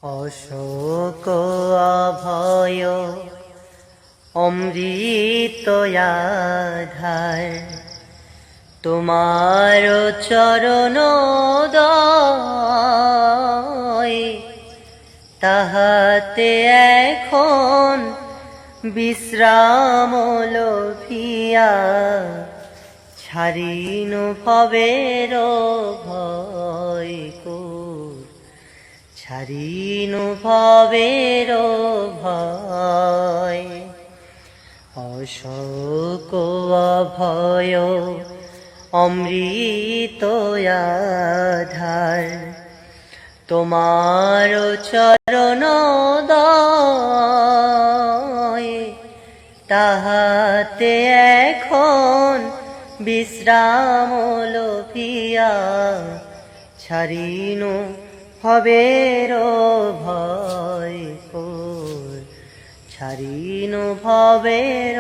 অশোক অভয় অমৃত আধার, তোমার চরণ দয়, তাহাতে এখন বিশ্রাম লভিয়া, ছাড়িনু ভবের ভয় কূর, ছাড়িনু ভবের ভয়। অশোক অভয় অমৃত আধার, তোমার চরণ দয়, তাহাতে এখন বিশ্রাম লভিয়া, ছাড়িনু ভবের ভয় কূর, ছাড়িনু ভবের